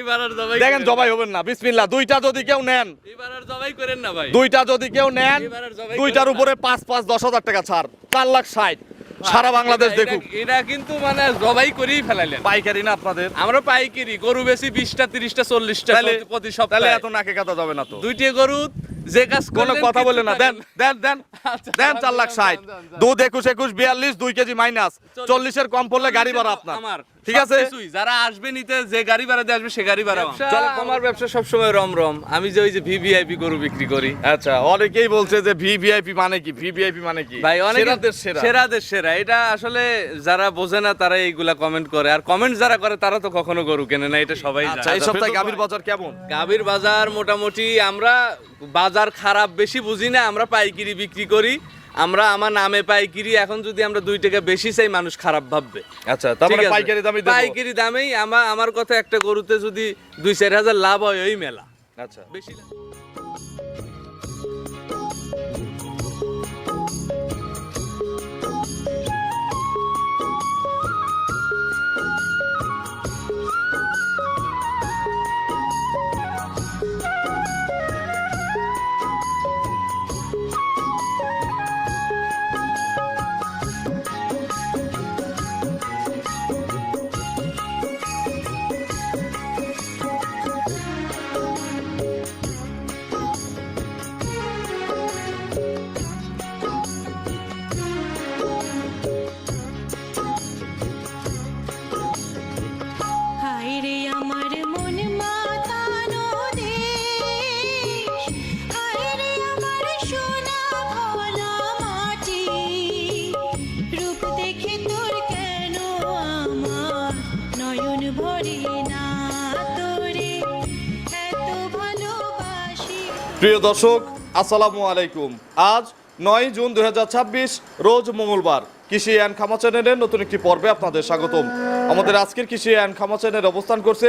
এবার আর জবাই দেখেন জবাই হবেন না, বিসমিল্লাহ। দুইটা যদি কেউ নেন, এবার আর জবাই করেন না ভাই। দুইটা যদি কেউ নেন, এবার আর জবাই দুইটার করেন না। উপরে 5,10,000 টাকা ছাড়, 4,60,000 সারা বাংলাদেশ দেখুক। এটা কিন্তু মানে জবাই করেই ফেলাইলেন। পাইকারি না আপনাদের? আমরা পাইকারি গরু বেশি 20টা 30টা 40টা প্রতি তাহলে সপ্তাহে। এত নাকে কাটা যাবে না তো। দুইটা গরু যে কাজ কোনো করলেন কথা কিছু বলে না, দেন টাকা- দেন দেন আচ্ছা, দেন যান, 4,60,000। যান, যান। দুধ 21, 21, 42, 2 কেজি মাইনাস, 40-এর কম পড়লে গাড়ি ভাড়া আপনার। আমার ঠিক আছে? সবকিছুই, যারা আসবে নিতে যে গাড়ি ভাড়া দিয়ে আসবে সে গাড়ি ভাড়া আমার। চলো, আমার ব্যবসা সবসময় রমরম। আমি যে ওই যে ভিভিআইপি গরু বিক্রি করি। আচ্ছা, অনেকেই বলছে যে ভিভিআইপি মানে কি, ভিভিআইপি মানে কি? ভাই অনেক সেরাদের সেরা। সেরাদের সেরা। এটা আসলে যারা বোঝে না তারা এইগুলা কমেন্ট করে, আর কমেন্ট যারা করে তারা তো কখনো গরু কেনে না, এটা সবাই আচ্ছা, জানে। এই সপ্তাহে গাভীর বাজার কেমন? গাভীর বাজার মোটামুটি, আমরা বাজার খারাপ বেশি বুঝি না, আমরা পাইকারি বিক্রি করি। আমার নামে পাইকারি। এখন যদি আমরা 2 টাকা বেশি চাই, মানুষ খারাপ ভাববে। আচ্ছা, তার ঠিক মানে আছে? পাইকারি দামই দেব। পাইকারি দামেই আমার কথা, একটা গরুতে যদি 2-4 হাজার লাভ হয় ওই মেলা। আচ্ছা, বেশি লাভ। হায়রে আমার মন মাতানো দেশ, হায়রে আমার সোনা ভোলা মাটি, রূপ দেখে তোর কেন আমার নয়ন ভরে না, তোরে এত ভালোবাসি। প্রিয় দর্শক, আসসালামু আলাইকুম। আজ 9 জুন 2026, রোজ মঙ্গলবার। কৃষি অ্যান্ড খামা চ্যানেলের নতুন একটি পর্বে আপনাদের স্বাগতম। আমাদের আজকের কৃষি অ্যান্ড খামা চ্যানেল অবস্থান করছে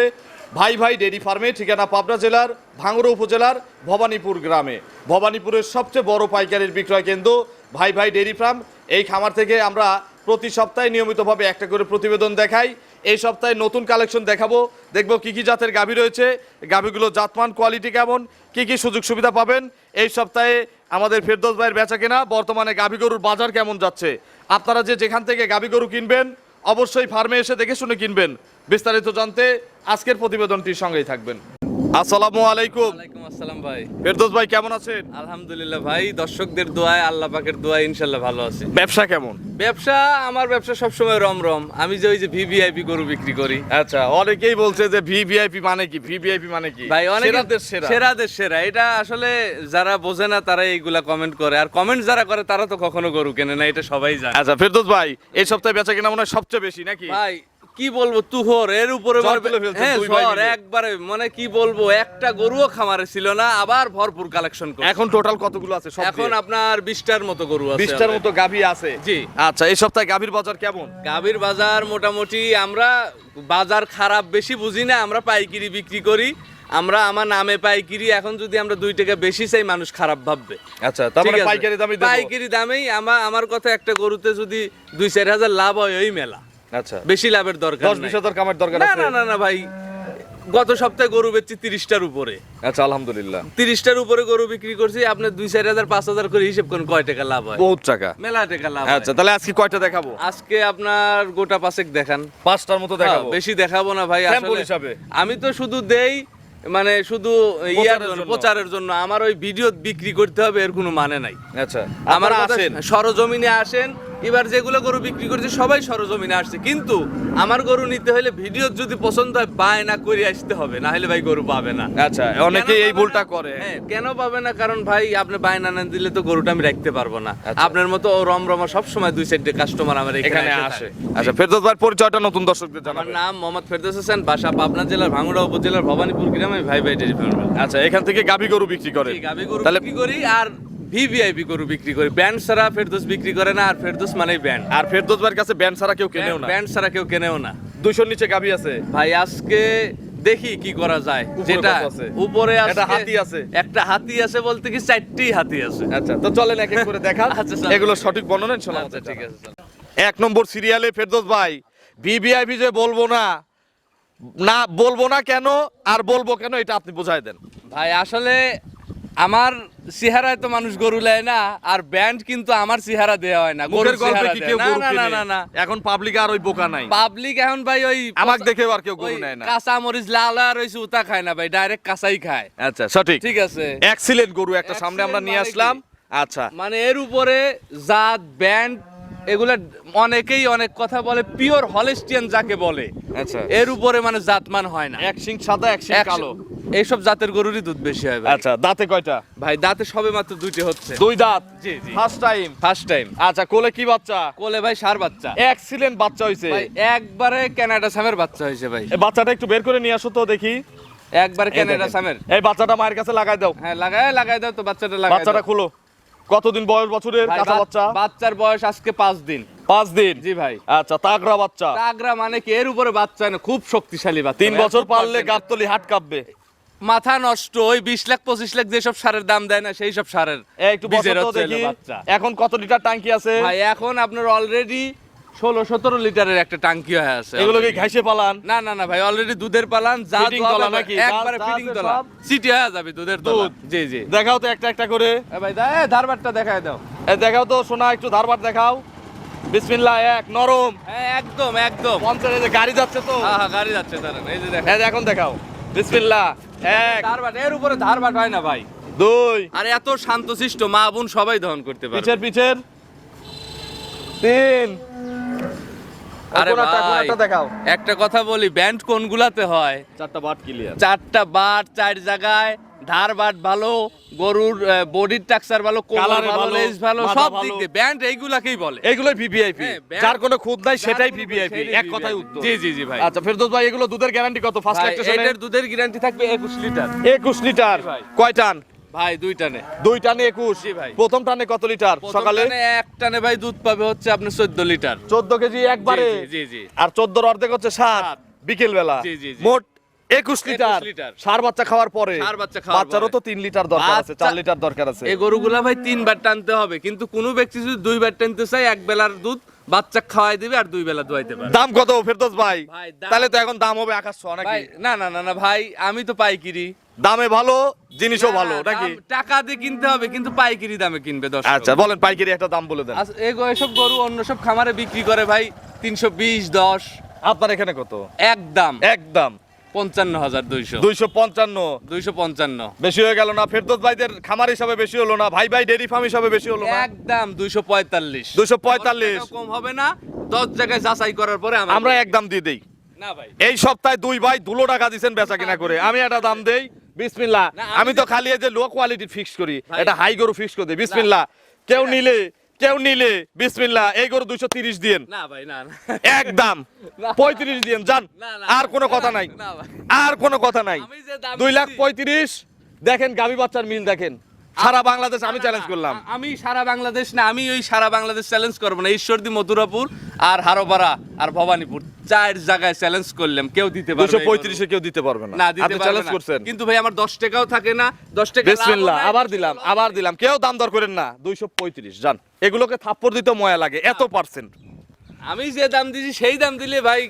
ভাই ভাই ডেইরি ফার্মে, ঠিকানা পাবনা জেলার ভাঙ্গুড়া উপজেলার ভবানীপুর গ্রামে। ভবানীপুরের সবচেয়ে বড় পাইকারির বিক্রয় কেন্দ্র ভাই ভাই ডেইরি ফার্ম। এই খামার থেকে আমরা প্রতি সপ্তাহে নিয়মিতভাবে একটা করে প্রতিবেদন দেখাই। এই সপ্তাহে নতুন কালেকশন দেখাবো, দেখবো কি কি জাতের গাভী রয়েছে, গাভীগুলো জাতমান কোয়ালিটি কেমন, কি কি সুযোগ সুবিধা পাবেন। এই সপ্তাহে আমাদের ফেরদৌস ভাইয়ের বেচা কেনা, বর্তমানে গাভী গরুর বাজার কেমন যাচ্ছে। আপনারা যেখান থেকে গাভী গরু কিনবেন অবশ্যই ফার্মে এসে দেখে শুনে কিনবেন। বিস্তারিত জানতে আজকের প্রতিবেদনটির সঙ্গেই থাকবেন। আসসালামু আলাইকুম। ওয়ালাইকুম আসসালাম ভাই। ফেরদৌস ভাই কেমন আছেন? আলহামদুলিল্লাহ ভাই, দর্শকদের দোয়ায়, আল্লাহ পাকের দোয়ায় ইনশাল্লাহ ভালো আছি। ব্যবসা কেমন? আমার ব্যবসা সবসময় রমরম। আমি যে ওই যে ভিভিআইপি গরু বিক্রি করি। আচ্ছা, অনেকেই বলছে যে ভিভিআইপি মানে কি, ভিভিআইপি মানে কি? ভাই অনেক সেরাদের সেরা। সেরাদের সেরা। এটা আসলে যারা বোঝে না তারা এইগুলা কমেন্ট করে, আর কমেন্ট যারা করে তারা তো কখনো গরু কেনে না, এটা সবাই জানে। আচ্ছা ফেরদৌস ভাই, এই সপ্তাহে বেচা কেনা মনে হয় সবচেয়ে বেশি নাকি? ভাই কি বলবো, তুহর এর উপরে ঝড় তুলে ফেলছেন হ্যাঁ, দুই ভাই ঝড় মিলে। একবারে, মানে কি বলবো, একটা গরুও খামারে ছিল না, আবার ভরপুর কালেকশন করে। এখন টোটাল কতগুলো আছে সব এখন দিয়ে? আপনার 20টার মতো গরু আছে। 20টার মতো গাভী আছে। জি। আচ্ছা, এই সপ্তাহে গাভীর বাজার কেমন? গাভীর বাজার মোটামুটি, আমরা বাজার খারাপ বেশি বুঝি না, আমরা পাইকারি বিক্রি করি। আমার নামে পাইকারি। এখন যদি আমরা 2 টাকা বেশি চাই, মানুষ খারাপ ভাববে। আচ্ছা, তার ঠিক মানে আছে? পাইকারি দামই দেব। পাইকারি দামেই আমার কথা, একটা গরুতে যদি 2-4 হাজার লাভ হয় ওই মেলা। আচ্ছা, বেশি লাভের দরকার 10-20 নাই। হাজার কামার দরকার না আছে? না না না ভাই, গত সপ্তাহে গরু বেচছি 30টার উপরে। আচ্ছা, আলহামদুলিল্লাহ। 30টার উপরে গরু বিক্রি করছি। আপনি 2-4 হাজার 5 হাজার করে হিসেব করেন কয় টাকা লাভ হয়। বহুত টাকা। মেলা টাকা লাভ আচ্ছা, হয়। তাহলে আজকে কয়টা দেখাবো? আজকে আপনার গোটা 5 দেখান। 5টার মতো দেখাবো। বেশি দেখাবো না ভাই, স্যাম্পল আসলে হিসাবে। আমি তো শুধু দেই, মানে শুধু প্রচারের জন্য। আমার ওই ভিডিও বিক্রি করতে হবে এর কোনো মানে নাই। আচ্ছা, আমার আপনারা কথা, আসেন। সরজমিনে আসেন। এবার যেগুলো গরু বিক্রি করছে সবাই সরজমিনে আসছে, কিন্তু আমার গরু নিতে হলে ভিডিও যদি পছন্দ হয় বায়না করে আসতে হবে, না হলে ভাই গরু পাবে না। আচ্ছা, অনেকেই এই ভুলটা করে। হ্যাঁ, কেন পাবে না? কারণ ভাই আপনি বায়না না দিলে তো গরুটা আমি রাখতে পারবো না। আচ্ছা। আপনার মতো রমরমা সবসময় 2-4টে কাস্টমার আমার এখানে এখানে আসে। আসে। আচ্ছা, ফেরদৌস ভাইয়ের পরিচয়টা নতুন দর্শকদের আমার জানাবেন। নাম মোহাম্মদ ফেরদৌস হোসেন, বাসা পাবনা জেলার ভাঙ্গুড়া উপজেলার ভবানীপুর গ্রামে, ভাই ভাই ডেইরি ফার্ম। আচ্ছা, এখান থেকে গাভী গরু বিক্রি করে। গাভী গরু তাহলে বিক্রি করি, আর ভিভিআইপি গরু বিক্রি করি। ব্যান্ড ছাড়া ফেরদৌস বিক্রি করে না, আর ফেরদৌস মানেই ব্যান্ড। আর ফেরদৌস ভাইয়ের কাছে ব্যান্ড ছাড়া কেউ কেনেও না। ব্যান্ড ছাড়া কেউ কেনেও না। 200 নিচে গাভী আছে ভাই আজকে দেখি কি করা যায়। উপরে যেটা কত আছে? উপরে আছে, একটা হাতি আছে। একটা হাতি আছে বলতে কি 4টি হাতি আছে। আচ্ছা, তো চলেন এক এক করে দেখান। আচ্ছা, চলেন। এগুলো সঠিক বর্ণনা শোনা। আচ্ছা ঠিক আছে, চলো। 1 নম্বর সিরিয়ালে ফেরদৌস ভাই, ভিভিআইপি যে বলবো না, না বলবো না কেন, আর বলবো কেন এটা আপনি বোঝাই দেন। ভাই আসলে আমার চেহারায় তো মানুষ গরু নেয় না, আর ব্যান্ড কিন্তু আমার চেহারা দেওয়া হয় না, মুখের গরুর গল্পে চেহারা কি দেয়। কেউ না গরু না না কিনে? না না এখন পাবলিক আর ওই বোকা নাই, পাবলিক এখন ভাই ওই আমাকে দেখেও আর কেউ গরু ওই নেয় না। কাঁচা মরিচ লাল আর ওই সুতা খায় না ভাই, ডাইরেক্ট কাঁচাই খায়। আচ্ছা সঠিক, ঠিক আছে, এক্সিলেন্ট গরু একটা সামনে আমরা নিয়ে Excellent আসলাম। আচ্ছা মানে এর উপরে জাত ব্যান্ড এগুলা অনেকেই অনেক কথা বলে, পিওর হলেস্টিয়ান যাকে বলে, আচ্ছা, এর উপরে মানে জাতমান হয় না। এক শিং সাদা এক শিং কালো। এইসব জাতের গরুরই দুধ বেশি হয় ভাই। আচ্ছা দাঁতে কয়টা? ভাই দাঁতে সবে মাত্র দুইটি হচ্ছে। দুই দাঁত, জি জি, ফার্স্ট টাইম। First time. আচ্ছা কোলে কি বাচ্চা? কোলে ভাই সার বাচ্চা, এক্সিলেন্ট বাচ্চা হইছে ভাই একবারে কানাডা সামের বাচ্চা হয়েছে ভাই, এই বাচ্চাটা একটু বের করে নিয়ে আসো তো দেখি। একবারে এই কানাডা দেখেন। সামের। এই বাচ্চাটা মায়ের কাছে লাগাই দাও। হ্যাঁ লাগাই দাও তো, বাচ্চাটা লাগাই বাচ্চাটা দাও। খুলো। কতদিন বয়স বছরের ভাই, কাঁচা বাচ্চা? বাচ্চার বয়স আজকে 5 দিন। 5 দিন। জি ভাই। আচ্ছা তাগড়া বাচ্চা। তাগরা মানে কি, এর উপরে বাচ্চা না, খুব শক্তিশালী বাচ্চা। 3 বছর পারলে গাবতলি হাট কাঁপবে। মাথা নষ্ট, ওই 20 লাখ 25 লাখ যেসব সারের দাম দেয় না সেই সব সারের একটু বসো বীজের তো হচ্ছে দেখি। হলো বাচ্চা। এখন কত লিটার ট্যাঙ্কি আছে? ভাই এখন আপনার অলরেডি 16-17 লিটারের একটা টাঙ্কি হয়ে আছে। এগুলো কি ঘাইসে পালান? না না না ভাই, অলরেডি দুধের পালান, যা Feeding তলা নাকি? একবারে যা ফিডিং আছে তলা, সব? সিটি হয়ে যাবে দুধের তলা। দুধ। জি জি। দেখাও তো একটা একটা করে। এ ভাই ধারবারটা দেখায় দাও। এই দেখাও তো সোনা, একটু ধারবার দেখাও। বিসমিল্লাহ, এক নরম। হ্যাঁ একদম একদম। পঞ্চাশ, এই যে গাড়ি যাচ্ছে তো। হ্যাঁ হ্যাঁ গাড়ি যাচ্ছে দাঁড়ান, এই যে দেখেন এই যে এখন দেখাও। বিসমিল্লাহ, এক, ধারবাট, এর উপরে ধারবাট হয় না ভাই। দুই, আর এত শান্তশিষ্ট মা বোন সবাই দহন করতে পারে। পিছের পিছের, তিন। আরে কোনটা ভাই, কোনটা দেখাও। একটা কথা বলি, ব্যান্ড কোনগুলাতে হয়? 4টা বাট ক্লিয়ার। 4টা বাট 4 জায়গায়, ধার বাট ভালো, গরুর বডির স্ট্রাকচার ভালো, কোমর কালারে ভালো, ভালো, লেজ ভালো, মাথা সব দিক ভালো। দিয়ে ব্যান্ড এইগুলাকেই বলে। এইগুলোই ভিভিআইপি, হ্যাঁ, ব্যান্ড- যার কোনো খুদ নাই সেটাই যার কোনো ভিভিআইপি, সেটাই এক কথায় VVIP উত্তর। জি জি জি ভাই। আচ্ছা ফেরদৌস ভাই, এগুলো দুধের গ্যারান্টি কত? ফার্স্ট ভাই, ল্যাকটেশনে এটার দুধের গ্যারান্টি থাকবে 21 লিটার। 21 লিটার। ভাই। কয় টান? ভাই 2 টানে। 2 টানে 21। জি ভাই। প্রথম টানে কত লিটার? প্রথম সকালে টানে এক টানে ভাই দুধ পাবে হচ্ছে আপনার 14 লিটার। 14 কেজি একবারে। জি, জি, জি। আর 14 এর অর্ধেক হচ্ছে 7 সাত। বিকেল বেলা। জি, জি, জি। মোট 21 লিটার। 21 লিটার। সার বাচ্চা খাওয়ার পরে। ষাঁড় বাচ্চা খাওয়ার বাচ্চারও পরে। তো 3 লিটার দরকার আছে, 4 বাচ্চা- লিটার দরকার আছে। এই গরুগুলা ভাই 3 বার টানতে হবে, কিন্তু কোনো ব্যক্তি যদি 2 বার টানতে চায়, এক বেলার দুধ বাচ্চা খাওয়াই দিবে আর 2 বেলা দোয়াইতে পারবে। দাম কত ফেরদৌস ভাই? ভাই, দাম- তাহলে তো এখন দাম হবে আকাশ ছোঁয়া নাকি? ভাই না না না না ভাই, আমি তো পাইকিরি। দামে ভালো, জিনিসও ভালো না, নাকি? দাম- টাকা দিয়ে কিনতে হবে, কিন্তু পাইকিরি দামে কিনবে দর্শক। আচ্ছা বলেন, পাইকারি একটা দাম বলে দেন। এসব গরু অন্য সব খামারে বিক্রি করে ভাই 320, 10। আপনার এখানে কত? একদম একদম 55,200। 255। 255। বেশি হয়ে গেল না? ফেরদৌস ভাইদের খামার হিসাবে বেশি হলো না? ভাই ভাই ডেরি ফার্ম হিসাবে বেশি হলো না? একদম 245। 245। কম হবে না, 10 জায়গায় যাচাই করার পরে আমরা একদম দিয়ে দেই। না ভাই, এই সপ্তাহে 2 ভাই 2 টাকা দিবেন বেচা কিনা করে, আমি একটা দাম দেই। বিসমিল্লাহ। না, আমি তো খালি এই যে লো কোয়ালিটি ফিক্স করি, ভাই। এটা হাই গরু ফিক্স করে দিই। বিসমিল্লাহ। কেউ নিলে বিসমিল্লাহ, এই গরু 230 দিন। না ভাই, না না। একদম না। 35 দিন যান। না, না, আর কোনো না, কথা নাই, না ভাই। আর কোনো কথা নাই। আমি যে দাম 2,35,000 দেখেন গাবি বাচ্চার মিল দেখেন। সারা বাংলাদেশ আমি না, চ্যালেঞ্জ না, করলাম। আমি সারা বাংলাদেশ না, আমি ওই সারা বাংলাদেশ চ্যালেঞ্জ করবো না। ঈশ্বরদী, মথুরাপুর আর হারোপাড়া আর ভবানীপুর 4 জায়গায় চ্যালেঞ্জ করলাম, কেউ দিতে পারবে 235 এ কেউ দিতে পারবে না। না, দিতে আপনি পারবে চ্যালেঞ্জ না। করছেন। কিন্তু ভাই আমার 10 টাকাও থাকে না, 10 টাকা বিসমিল্লাহ। লাভও নাই, আবার 10 দিলাম, টাকা আবার দিলাম। কেউ দাম দর করেন না। 235 যান। এগুলোকে থাপ্পড় দিতে ময়া লাগে, এত পার্সেন্ট। আমি যে দাম দিছি সেই দাম দিলে ভাই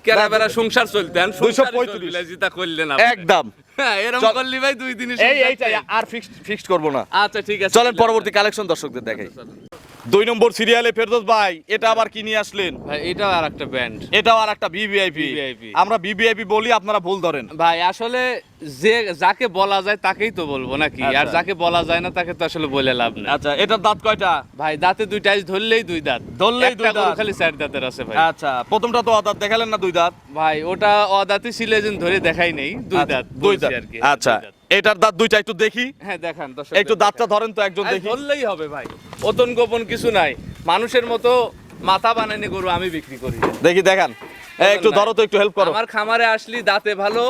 কেরা বেড়া সংসার চলতে, 235 জিতা করলেন একদম। হ্যাঁ, এরকম চল। করলি ভাই 2 দিনে এইটাই, আর ফিক্সড করব না। আচ্ছা ঠিক আছে, চলেন পরবর্তী কালেকশন দর্শকদের দেখাই। 2 নম্বর সিরিয়ালে ফেরদৌস ভাই, এটা আবার কি নিয়ে আসলেন? ভাই এটাও আর একটা ব্যান্ড। এটাও আর একটা ভিভিআইপি। VVIP আমরা ভিভিআইপি বলি, আপনারা ভুল ধরেন। ভাই আসলে যে যাকে বলা যায় তাকেই তো বলবো নাকি, আর আচ্ছা। যাকে বলা যায় না তাকে তো আসলে বলে লাভ নেই। আচ্ছা, এটার দাঁত কয়টা? ভাই দাঁতে 2টা, ধরলেই 2 দাঁত। ধরলেই একটা 2 দাঁত। গরু খালি 4 দাঁতের আছে ভাই। আচ্ছা, প্রথমটা তো দাঁত দেখালেন না, 2 দাঁত। ভাই ওটা অদাঁতে ছিল, যেন ধরে দেখাই নেই, 2 দাঁত 2 বলছি দাঁত। আর কি। আচ্ছা, দুই দাঁত। এটার দাঁত 2টা একটু দেখি। হ্যাঁ দেখান দর্শক, একটু দাঁতটা ধরেন তো একজন দেখি। ধরলেই হবে ভাই, অতন গোপন কিছু নাই। মানুষের মতো মাথা বানানি গরু আমি বিক্রি করি। দেখি দেখান। একটু নাই। ধরো তো, একটু হেল্প করো। আমার খামারে আসলি দাঁতে ভালো,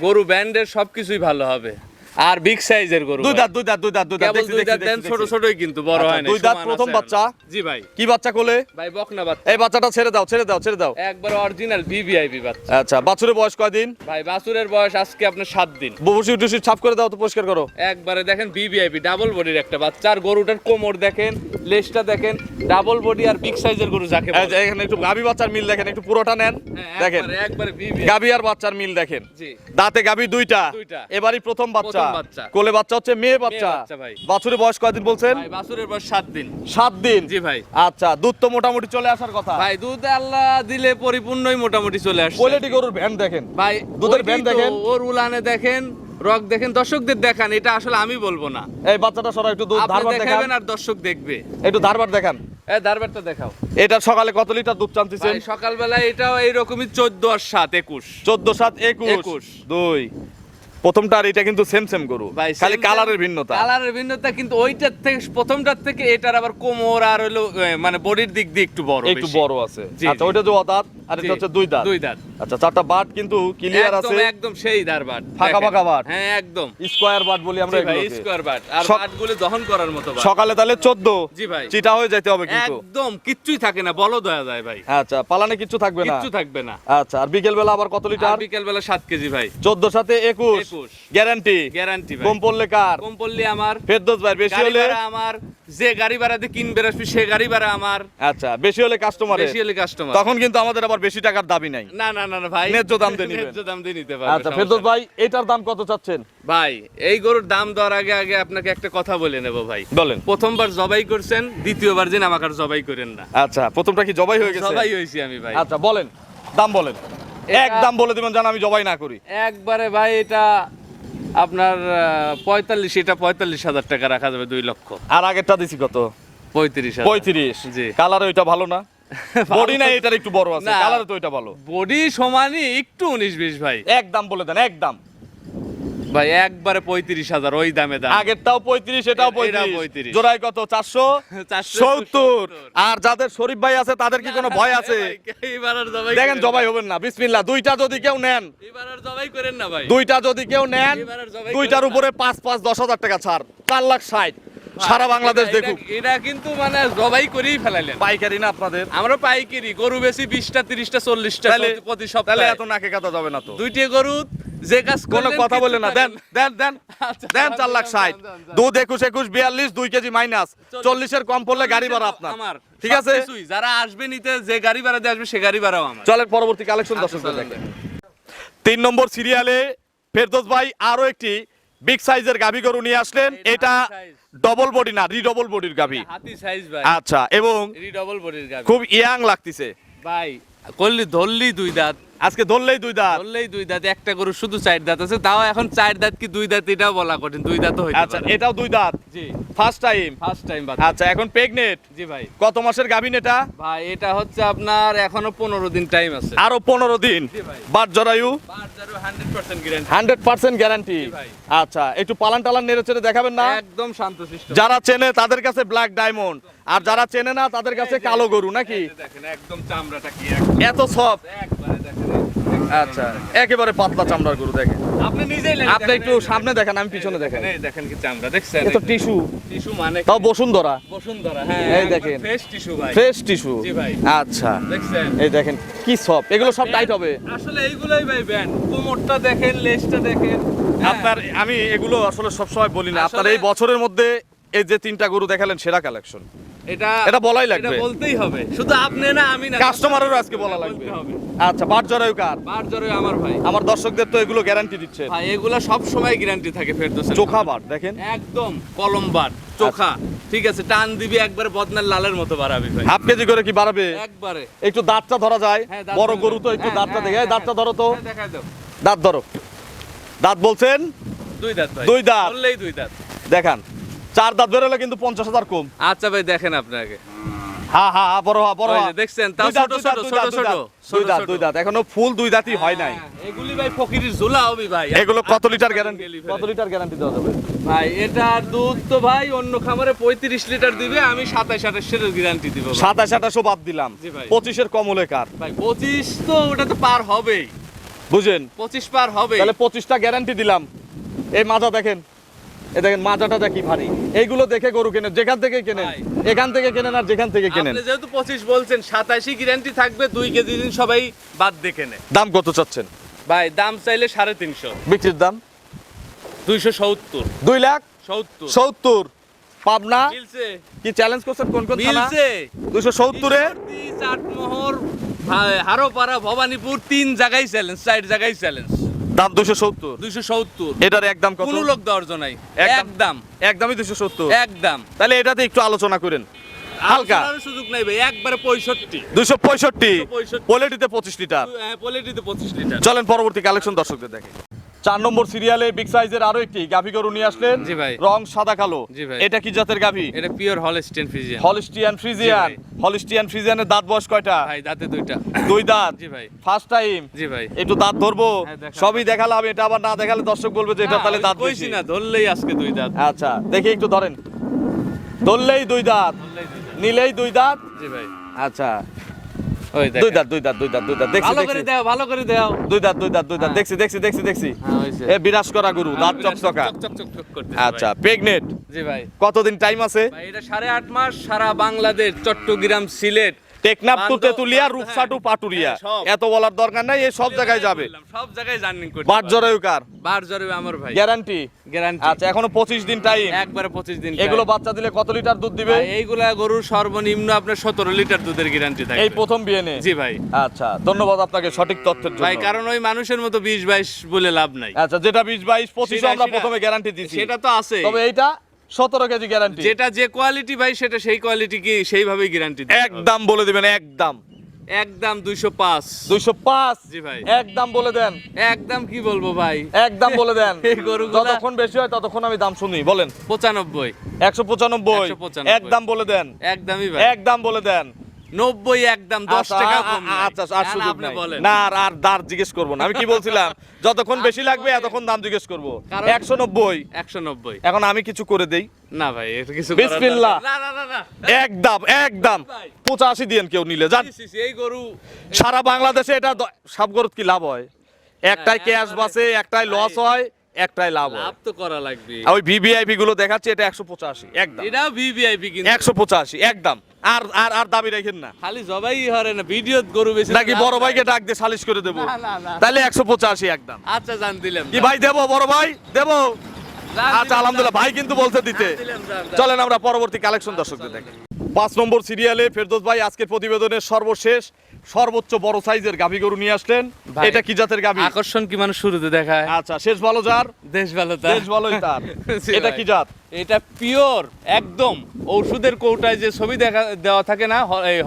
গরু ব্যান্ডের সবকিছুই ভালো হবে। আর বিগ সাইজের গরু দুই ভাই। দাঁত দুই দাঁত দুই দাঁত দুই দাঁত কেবল দেখছি, দুই দেখছি, দাঁত দেন, দেখছি, ছোট দেখছি। ছোটই কিন্তু বড় আচ্ছা, হয় না, দুই দাঁত সমান প্রথম আছে বাচ্চা? এখনো। জি ভাই। কি বাচ্চা কোলে? ভাই বকনা বাচ্চা, এই বাচ্চাটা ছেড়ে দাও ছেড়ে দাও ছেড়ে দাও। একবার অরিজিনাল ভিভিআইপি বাচ্চা। আচ্ছা, বাছুরের বয়স কয়দিন? ভাই বাছুরের বয়স আজকে আপনার 7 দিন। বসি টুসি ছাপ করে দাও তো, পরিষ্কার করো। একবারে দেখেন ভিভিআইপি ডাবল বডির একটা বাচ্চা, আর গরুটার কোমর দেখেন, লেজটা দেখেন, ডাবল বডি আর বিগ সাইজের গরু যাকে এই বলে। যে এখানে একটু গাবি বাচ্চার মিল দেখেন, একটু পুরোটা নেন হ্যাঁ, দেখেন। একবারে ভিভিআইপি। গাবি আর বাচ্চার মিল দেখেন। জি। দাঁতে গাবি দুইটা, দুইটা। এবারই প্রথম বাচ্চা। প্রথম বাচ্চা। কোলে বাচ্চা হচ্ছে মেয়ে বাচ্চা। বাচ্চা ভাই। বাছুরের বয়স কয়দিন বলছেন? ভাই বাছুরের বয়স 7 দিন। 7 দিন। জি ভাই। আচ্ছা, দুধ তো মোটামুটি চলে আসার কথা। ভাই দুধ আল্লাহ দিলে পরিপূর্ণই মোটামুটি চলে আসছে। কোয়ালিটি গরুর ভ্যান দেখেন। ভাই দুধের ওইটাই ভ্যান তো, দেখেন। ওর উলানে দেখেন, রক দেখেন, দর্শকদের দেখান, এটা আসলে আমি বলবো না, এই বাচ্চাটা সরা একটু দুধ আপনি ধারবার দেখান, দেখাবেন আর দর্শক দেখবে। একটু ধারবার দেখান। এই দারবারটা দেখাও। এটা সকালে কত লিটার দুধ টানতেছেন? ভাই সকালবেলা এটাও এইরকমই 14 আর 7 21। 14 7 21 21 2 প্রথমটা আর এটা কিন্তু সেম সেম গরু, ভাই খালি কালারের ভিন্নতা। কালারের ভিন্নতা, কিন্তু ওইটার থেকে প্রথমটার থেকে এটার আবার কোমর আর হলো মানে বডির দিক দিয়ে একটু বড়, একটু বেশি। বড় আছে। জি, আচ্ছা, জি। ওইটা যে দাঁত আর এটা জি, হচ্ছে দুই দাঁত। দুই দাঁত। আচ্ছা, চারটা বাট কিন্তু ক্লিয়ার একদম আছে। একদম সেই দারবাট, ফাঁকা দেখেন। ফাঁকা বাট। হ্যাঁ একদম স্কয়ার বাট বলি আমরা জি ভাই, এগুলোকে। স্কয়ার বাট আর সক- বাটগুলো দহন করার মতো বাট। সকালে তাহলে 14। জি ভাই। চিটা হয়ে যেতে হবে কিন্তু। একদম কিচ্ছুই থাকে না, বলো দয়া যায় ভাই, আচ্ছা, পালানে কিছু থাকবে না। কিচ্ছু থাকবে না। আচ্ছা, আর বিকেল বেলা আবার কত আর লিটার? বিকেল বেলা 7 কেজি ভাই। 14 সাথে 21 21 গ্যারান্টি। গ্যারান্টি ভাই। কম পড়লে কার? কম পড়লে আমার, ফেরদৌস ভাই। বেশি গাড়ি হলে? ভাড়া আমার, যে গাড়ি ভাড়া দিয়ে কিনবে আসবি সে গাড়ি ভাড়া আমার, আচ্ছা, বেশি হলে কাস্টমারের। বেশি হলে কাস্টমার। তখন কিন্তু আমাদের আবার বেশি টাকার দাবি নাই। না না না না ভাই, ন্যায্য দাম দিয়ে নিবেন। ন্যায্য দাম দিয়ে নিতে পারবে। আচ্ছা, সমস্যা ফেরদৌস নেই। ভাই, এটার দাম কত চাচ্ছেন? ভাই এই গরুর দাম দেওয়ার আগে আগে আপনাকে একটা কথা বলে নেব ভাই। বলেন। প্রথমবার জবাই করছেন, দ্বিতীয়বার যেন আমাকে আর জবাই করেন না। আচ্ছা, প্রথমটা কি জবাই হয়ে গেছে? জবাই হয়েছি আমি ভাই। আচ্ছা, বলেন, দাম বলেন। এটা- এক দাম বলে দিবেন যেন আমি জবাই না করি। একবারে ভাই এটা আপনার 45, এটা 45,000 টাকা রাখা যাবে, 2 লক্ষ। আর আগেরটা দিছি কত? 35,000। 35। জি। কালার ওইটা ভালো না? বডি না এটার একটু বড় আছে, না। কালারে তো ওইটা ভালো। বডি সমানই, একটু 19-20 ভাই। এক দাম বলে দেন, এক দাম। ভাই একবারে 35,000, ওই দামে দাম। আগেরটাও 35, এটাও এটাও 35। 35। জোড়ায় কত? 470। আর যাদের শরীফ ভাই আছে তাদের কি কোনো ভয় আছে? এবার আর জবাই দেখেন, করেন জবাই না। হবেন না। বিসমিল্লাহ। দুইটা যদি কেউ নেন, এবার আর জবাই করেন না ভাই। দুইটা যদি কেউ নেন, এবার আর জবাই দুইটার করেন না। উপরে 5-10 হাজার টাকা ছাড়। 4,60,000 সারা বাংলাদেশ এটা- দেখুক। এটা কিন্তু মানে জবাই করেই ফেলাইলেন। পাইকারি না আপনাদের? আমরা পাইকারি গরু বেশি 20টা 30টা 40টা তাহলে প্রতি তাহলে সপ্তাহে। এত নাকে কাটা যাবে না তো। দুইটি গরু যে কাজ কোনো করলেন, কথা কিছু বললেন না। দেন টাকা- দেন দেন আচ্ছা, দেন। দাম, 4,60,000 দাম, দাম, দাম। দুধ 21 21 42 2 কেজি মাইনাস 40-এর কম পড়লে গাড়ি ভাড়া আপনার। আমার ঠিক আছে? সবকিছুই, যারা আসবে নিতে, যে গাড়ি ভাড়া দিয়ে আসবে সে গাড়ি ভাড়াও আমার। চলেন পরবর্তী কালেকশন আচ্ছা, দর্শকদের চলেন। দেখেন। 3 নম্বর সিরিয়ালে ফেরদৌস ভাই আরো একটি বিগ সাইজের গাভী গরু নিয়ে আসলেন। এটা এটা হাতি size। ডবল বডি না, রিডবল বডির গাভী। হাতি সাইজ ভাই, আচ্ছা, এবং ডবল বডির গাবি খুব ইয়াং লাগতেছে ভাই। করলি ধরলি 2 দাঁত, আজকে ধরলেই 2 দাঁত। ধরলেই 2 দাঁত। একটা গরু শুধু 4 দাঁত আছে, তাও এখন 4 দাঁত কি 2 দাঁত এটাও বলা কঠিন। 2 দাঁত হইতে আচ্ছা, পারে। এটাও 2 দাঁত। জি, ফার্স্ট টাইম। ফার্স্ট টাইম বাদ। আচ্ছা, এখন প্রেগনেন্ট। জি ভাই। কত মাসের গাভীন এটা? ভাই এটা হচ্ছে আপনার এখনো 15 দিন টাইম আছে। আরো 15 দিন। জি ভাই। বাট জরায়ু 100% গ্যারান্টি। 100% গ্যারান্টি। জি ভাই। আচ্ছা, একটু পালান টালান নেড়ে চেড়ে দেখাবেন না? একদম শান্তশিষ্ট। যারা চেনে তাদের কাছে ব্ল্যাক ডায়মন্ড, আর যারা চেনে না তাদের কাছে কালো গরু নাকি? এই যে দেখেন একদম চামড়াটা কি এত সফট। একবারে দেখেন। আচ্ছা, একেবারে পাতলা চামড়ার গরু দেখেন। আপনি নিজেই লেন, আপনি একটু সামনে দেখেন, আমি পিছনে দেখেন। এই দেখেন কি চামড়া দেখছেন? এত টিস্যু, টিস্যু মানে তাও বসুন্ধরা বসুন্ধরা। হ্যাঁ, এই দেখেন। ফ্রেশ টিস্যু ভাই। Fresh tissue. জি ভাই। আচ্ছা, দেখছেন? এই দেখেন কি সফট। এগুলো সব টাইট হবে। আসলে এইগুলাই ভাই ব্যান্ড। কোমরটা দেখেন, লেজটা দেখেন। হ্যাঁ। আপনার আমি এগুলো আসলে সবসময় বলি না, আপনার আসলে- এই বছরের মধ্যে এই যে 3টা গরু দেখালেন সেরা কালেকশন। এটা বলাই লাগবে। এটা বলতেই হবে, শুধু আপনি না আমি না, কাস্টমারেরও আজকে বলা লাগবে। বলতে হবে। আচ্ছা, বাট জরায়ু কার? বার জরে আমার ভাই। আমার দর্শকদের তো এগুলো গ্যারান্টি দিচ্ছে। ভাই এগুলা সব সময় গ্যারান্টি থাকে ফেরদৌসের। চোখা বাট দেখেন। একদম কলম বার, চোখা। ঠিক আছে, টান দিবি একবারে বদনার লালের মতো বাড়াবি ভাই। হাফ কেজি করে কি বাড়াবে? একবারে। একটু দাঁতটা ধরা যায়? হ্যাঁ, দাঁত বড় ধরে গরু তো দাও। একটু হ্যাঁ, দাঁতটা হ্যাঁ, দেখে। এই হ্যাঁ, দাঁতটা ধরো তো। হ্যাঁ, দেখাই দাও। দাঁত ধরো। দাঁত বলছেন 2 দাঁত ভাই। 2 দাঁত। বললেই 2 দাঁত। দেখান, 4 দাঁত বেরোলে কিন্তু 50,000 কম। আচ্ছা ভাই দেখেন আপনাকে। হা হা হা, বড় হা বড় ওই হা। যে দেখছেন, তাও 2 দাঁত, ছোট 2 দাঁত, ছোট 2 ছোট দাঁত, ছোট 2 দাঁত, 2 দাঁত। এখনো ফুল 2 দাঁতই হয় নাই। হ্যাঁ, এগুলি ভাই ফকিরের ঝোলা হবে ভাই। এগুলো কত লিটার গ্যারান্টি? গেলি কত ফেলে। লিটার গ্যারান্টি দেওয়া যাবে? ভাই এটার দুধ তো ভাই অন্য খামারে 35 লিটার দিবে, আমি 27-28 গ্যারান্টি দিব ভাই। 27-28 বাদ দিলাম। জি ভাই। 25-এর কম হলে কার? ভাই 25 তো ওটা তো পার হবেই। বুঝেন? 25 পার হবে। তাহলে 25টা গ্যারান্টি দিলাম। এই মাজা দেখেন, এই দেখেন মাজাটা দেখি ভারী। এইগুলো দেখে গরু কেনেন, যেখান থেকে কেনেন, ভাই। এখান থেকে কেনেন আর যেখান থেকে কেনেন। আপনি যেহেতু 25 বলছেন, 27 গ্যারান্টি থাকবে, 2 কেজি দিন সবাই বাদ দেখে নেয়। দাম কত চাচ্ছেন? ভাই দাম চাইলে 350, বিক্রির দাম 270, 2,70,000 পাবনা। মিলছে কি চ্যালেঞ্জ করছেন কোন কোন থানা? মিলছে 270-এ চাটমোহর, হারোপাড়া, ভবানীপুর, 3 জায়গায় চ্যালেঞ্জ, 4 জায়গায় চ্যালেঞ্জ। দাম 270। 270, এটার একদম কত? কোনো লোক দেওয়ার জন্য নাই, একদম একদমই 270। একদম। তাহলে এটাতে একটু আলোচনা করেন হালকা। আলোচনার সুযোগ নাই ভাই, একবারে 65, 265, 265, পোলেটিতে 25 লিটার। পোলেটিতে 25 লিটার। চলেন পরবর্তী কালেকশন দর্শকদের দেখে। 4 নম্বর সিরিয়ালে বিগ সাইজের আরো একটি গাভী গরু নিয়ে আসলেন। জি ভাই। রং সাদা কালো। জি ভাই। এটা কি জাতের গাভী? এটা pure Holstein Friesian. Holstein Friesian. জি ভাই। হলিস্টিয়ান ফ্রিজিয়ানের দাঁত বয়স কয়টা? ভাই দাঁতে 2টা। 2 দাঁত। জি ভাই। First time. জি ভাই। একটু দাঁত ধরবো, হ্যাঁ, দেখান। সবই দেখালাম, এটা আবার না দেখালে দর্শক বলবে যে এটা তাহলে দাঁত কইছি বেশি। না, ধরলেই আজকে 2 দাঁত। আচ্ছা দেখি একটু ধরেন, ধরলেই 2 দাঁত, ধরলেই 2 দাঁত। নিলেই 2 দাঁত। জি ভাই। আচ্ছা ওই 2 দেখ, দাঁত দেখছি ভালো করে দাও, ভালো করে দাও। 2 দাঁত হ্যাঁ। দেখছি। হ্যাঁ হইছে। এ বিরাজ করা গরু, দাঁত চকচকা। চকচক করতেছে। আচ্ছা প্রেগনেন্ট, জি ভাই। কতদিন টাইম আছে? ভাই এটা 8.5 মাস, সারা বাংলাদেশ, চট্টগ্রাম, সিলেট, টেকনাফ টু বান্দর, তেতুলিয়া, হ্যাঁ, রূপসা টু পাটুরিয়া, হ্যাঁ, সব। এত বলার দরকার নাই, এই সব জায়গায় যাবে। সব জায়গায় জার্নি করতে। বাট জরায়ু কার? বার জরে আমার ভাই। গ্যারান্টি? গ্যারান্টি। আচ্ছা এখনো 25 দিন টাইম। একবারে 25 দিন। এগুলো বাচ্চা দিলে কত লিটার দুধ দিবে? ভাই এইগুলা গরুর সর্বনিম্ন আপনার 17 লিটার দুধের গ্যারান্টি থাকে। এই প্রথম বিয়েনে? জি ভাই। আচ্ছা ধন্যবাদ আপনাকে সঠিক তথ্যের জন্য। ভাই কারণ ওই মানুষের মতো 20-22 বলে লাভ নাই। আচ্ছা যেটা 20, 22, 25 আমরা সেটা- প্রথমে গ্যারান্টি দিছি, সেটা তো আছে। তবে এইটা 17 কেজি গ্যারান্টি। যেটা যে কোয়ালিটি ভাই, সেটা সেই কোয়ালিটি কি সেইভাবেই গ্যারান্টি দিতে হবে। একদম বলে দিবেন, একদম একদম 205। 205। জি ভাই। একদম বলে দেন, একদম কি বলবো ভাই, একদম বলে দেন। এই গরুগুলা- যতক্ষণ বেশি হয় ততক্ষণ আমি দাম শুনি, বলেন। 95। 195। 195 একদম বলে দেন, একদমই ভাই। একদম বলে দেন। 90 একদম, 10 টাকা কম নাই। আচ্ছা আর না, সুযোগ আপনি নাই। বলেন। না আর দাঁড় জিজ্ঞেস করবো না, আমি কি বলছিলাম যতক্ষণ বেশি আপনি লাগবে বলেন। এতক্ষণ দাম জিজ্ঞেস করবো। কারণ- 190। 190। এখন আমি কিছু করে দেই। না ভাই এটা কিছু বিসমিল্লাহ। করার দরকার- না। একদম ভাই। 85 দিয়েন কেউ নিলে যান। সি, এই গরু সারা বাংলাদেশে এটা সব গরুত কি লাভ হয়? একটাই ক্যাশ বাসে, একটাই লস হয়, একটাই লাভ হয়। লাভ তো করা লাগবে। আর ওই ভিভিআইপি গুলো দেখাচ্ছে এটা 185 একদম। এটাও ভিভিআইপি কিন্তু 185 একদম। আর আর আর দাবি রাখেন না, খালি জবাই হরে না, ভিডিও গরু বেশি নাকি বড় ভাইকে ডাক দিয়ে সালিশ করে দেবো? না। তাহলে 185 একদম। আচ্ছা জান দিলাম। কি ভাই দেবো? বড় ভাই দেবো? জান আচ্ছা দিলাম, আলহামদুলিল্লাহ, ভাই কিন্তু বলছে দিতে। জান দিলাম, জান। চলেন আমরা পরবর্তী কালেকশন দর্শকদের দেখি। 5 নম্বর সিরিয়ালে ফেরদৌস ভাই আজকের প্রতিবেদনের সর্বশেষ সর্বোচ্চ বড় সাইজের গাভী গরু নিয়ে আসলেন। ভাই, এটা কি জাতের গাভী? আকর্ষণ কি মানুষ শুরুতে দেখায়? আচ্ছা শেষ ভালো যার, দেশ ভালো তার। দেশ ভালোই তার। জি এটা ভাই। কি জাত? এটা পিওর একদম ঔষধের কৌটায় যে ছবি দেওয়া থাকে না,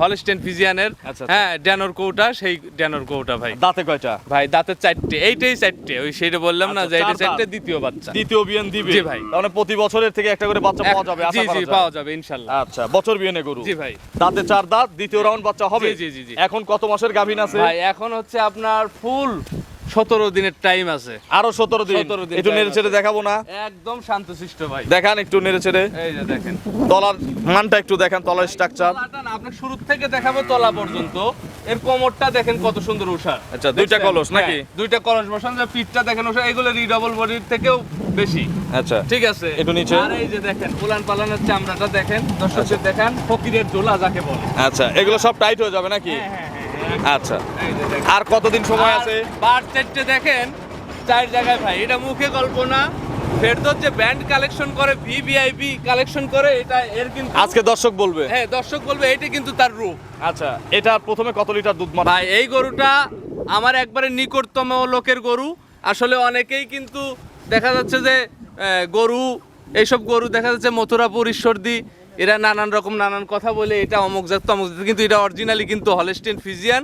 হলস্টেইন ফ্রিজিয়ানের, আচ্ছা। হ্যাঁ ড্যানোর কৌটা, সেই ড্যানোর কৌটা ভাই। দাঁতে কয়টা? ভাই দাঁতের 4টে, এইটাই 4টে, ওই সেইটা বললাম না আচ্ছা, যে এটা 4 4টে, দাঁত। দ্বিতীয় বাচ্চা। দ্বিতীয় বিয়ান দিবে? জি ভাই। তাহলে প্রতি বছরের থেকে একটা করে বাচ্চা পাওয়া যাবে, আশা জি করা জি যায়। পাওয়া যাবে ইনশাআল্লাহ। আচ্ছা বছর বিয়ানে গরু। জি ভাই। দাঁতে 4 দাঁত, দ্বিতীয় রাউন্ড বাচ্চা হবে। জি। এখন কত মাসের গাভীন আছে? ভাই এখন হচ্ছে আপনার ফুল 17 দিনের টাইম আছে। আরো 17 দিন। 17 দিন একটু time নেড়ে চেড়ে আছে। দেখাবো না? একদম শান্তশিষ্ট ভাই। দেখান একটু নেড়ে চেড়ে, এই যে দেখেন তলার মানটা একটু দেখান, তলার স্ট্রাকচার। তলাটা না, আপনার শুরু থেকে দেখাবো তলা পর্যন্ত। এর কোমরটা দেখেন কত সুন্দর উষার। আচ্ছা, দুইটা দেখছেন? কলস নাকি? হ্যাঁ, দুইটা কলস বসান, যে পিঠটা দেখেন উষার, এগুলো রিডবল বডির থেকেও বেশি। আচ্ছা ঠিক আছে, একটু নিচে। আর এই যে দেখেন উলান পালানের চামড়াটা দেখেন, দর্শকদের দেখান, ফকিরের জোলা যাকে বলে। আচ্ছা এগুলো সব টাইট হয়ে যাবে নাকি? হ্যাঁ। আচ্ছা এই যে দেখেন। আর কতদিন সময় আছে? বার 4টে দেখেন, 4 জায়গায় ভাই, এটা মুখে গল্প না। ফেরদৌস যে ব্যান্ড কালেকশন করে, ভিভিআইপি কালেকশন করে, এটা এর কিন্তু আজকে দর্শক বলবে। হ্যাঁ দর্শক বলবে এটা কিন্তু তার রূপ। আচ্ছা এটা প্রথমে কত লিটার দুধ মারে? ভাই এই গরুটা আমার একবারে নিকটতম লোকের গরু। আসলে অনেকেই কিন্তু দেখা যাচ্ছে যে গরু, এইসব গরু দেখা যাচ্ছে মথুরাপুর, ঈশ্বরদী, এরা নানান কথা বলে এটা অমুক জাত তমুক জাত, কিন্তু এটা অরিজিনালি কিন্তু হলস্টেইন ফ্রিজিয়ান।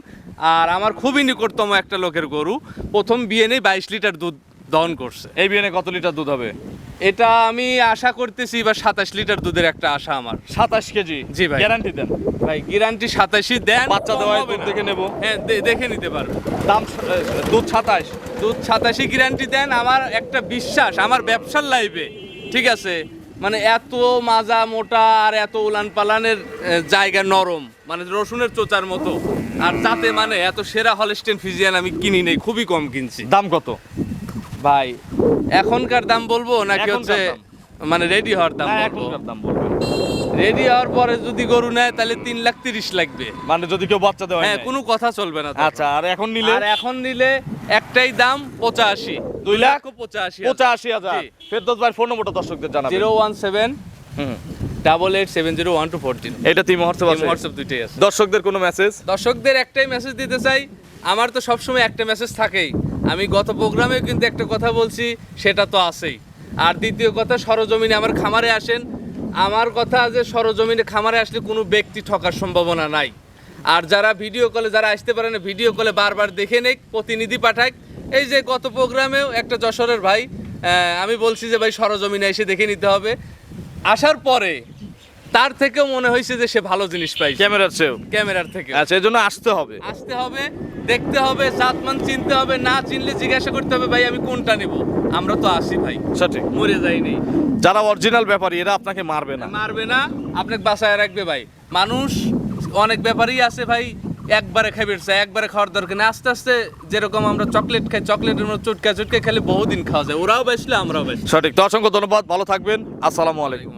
আর আমার খুবই নিকটতম একটা লোকের গরু, প্রথম বিয়েনেই 22 লিটার দুধ দহন করছে। এই বিয়ানে কত লিটার দুধ হবে? এটা আমি আশা করতেছি বা 27 লিটার দুধের একটা আশা আমার। 27 কেজি? জি ভাই। গ্যারান্টি দেন? ভাই গ্যারান্টি 27 দেন, বাচ্চা কম দেওয়ায় হবে দুধ না। দেখে নেব। হ্যাঁ দেখে নিতে পারবে। দাম দুধ 27? দুধ 87 গ্যারান্টি দেন। আমার একটা বিশ্বাস, আমার ব্যবসার লাইফে, ঠিক আছে, মানে এত মাজা মোটা আর এত উলান পালানের জায়গা নরম, মানে রসুনের চোচার মতো, আর যাতে মানে এত সেরা হলস্টেইন ফ্রিজিয়ান আমি কিনি নেই, খুবই কম কিনছি। দাম কত? ভাই এখনকার দাম বলবো নাকি এখনকার হচ্ছে দাম। মানে রেডি হওয়ার দাম হ্যাঁ, বলবো? এখনকার দাম বলবেন। রেডি হওয়ার পরে যদি গরু নেয় তাহলে 3,30,000 লাগবে। মানে যদি কেউ বাচ্চা দেওয়া হ্যাঁ, কোনো কথা চলবে না তখন। আচ্ছা, আর এখন নিলে আর এখন নিলে একটাই দাম 85, 2,85,000। 85,000। জি। ফেরদৌস ভাই ফোন নম্বরটা দর্শকদের জানাবেন। 017 হুম। 88701214। এটা টিম হোয়াটসঅ্যাপ আছে। হোয়াটসঅ্যাপ দুইটাই আছে। দর্শকদের কোনো মেসেজ? দর্শকদের একটাই মেসেজ দিতে চাই, আমার তো সবসময় একটা মেসেজ থাকেই। আমি গত প্রোগ্রামেও কিন্তু একটা কথা বলছি, সেটা তো আছেই। আর দ্বিতীয় কথা, সরজমিনে আমার খামারে আসেন। আমার কথা যে সরজমিনে খামারে আসলে কোনো ব্যক্তি ঠকার সম্ভাবনা নাই। আর যারা ভিডিও কলে যারা আসতে পারে না, ভিডিও কলে বারবার দেখে নেই, প্রতিনিধি পাঠাক। এই যে গত প্রোগ্রামেও একটা যশোরের ভাই, আমি বলছি যে ভাই সরজমিনে এসে দেখে নিতে হবে। আসার পরে তার থেকেও মনে হয়েছে যে সে ভালো জিনিস পাইছে ক্যামেরার চেয়েও। ক্যামেরার থেকে। আচ্ছা, এই জন্য আসতে হবে। আসতে হবে, দেখতে হবে, জাতমান চিনতে হবে, না চিনলে জিজ্ঞাসা করতে হবে ভাই আমি কোনটা নিব। আমরা তো আসি ভাই, সঠিক। মরে যাইনি। যারা অরিজিনাল ব্যাপারী এরা আপনাকে মারবে না। মারবে না, আপনাকে বাঁচায় রাখবে ভাই। মানুষ অনেক ব্যাপারই আছে ভাই, একবারে খাইবে চায়, একবারে খাওয়ার দরকার নেই। আস্তে আস্তে যেরকম আমরা চকলেট খাই, চকলেটের মধ্যে চুটকা চুটকা খেলে বহুদিন খাওয়া যায়। ওরাও বেসলে আমরাও বেসলে। সঠিক। তো অসংখ্য ধন্যবাদ, ভালো থাকবেন। আসসালামু আলাইকুম।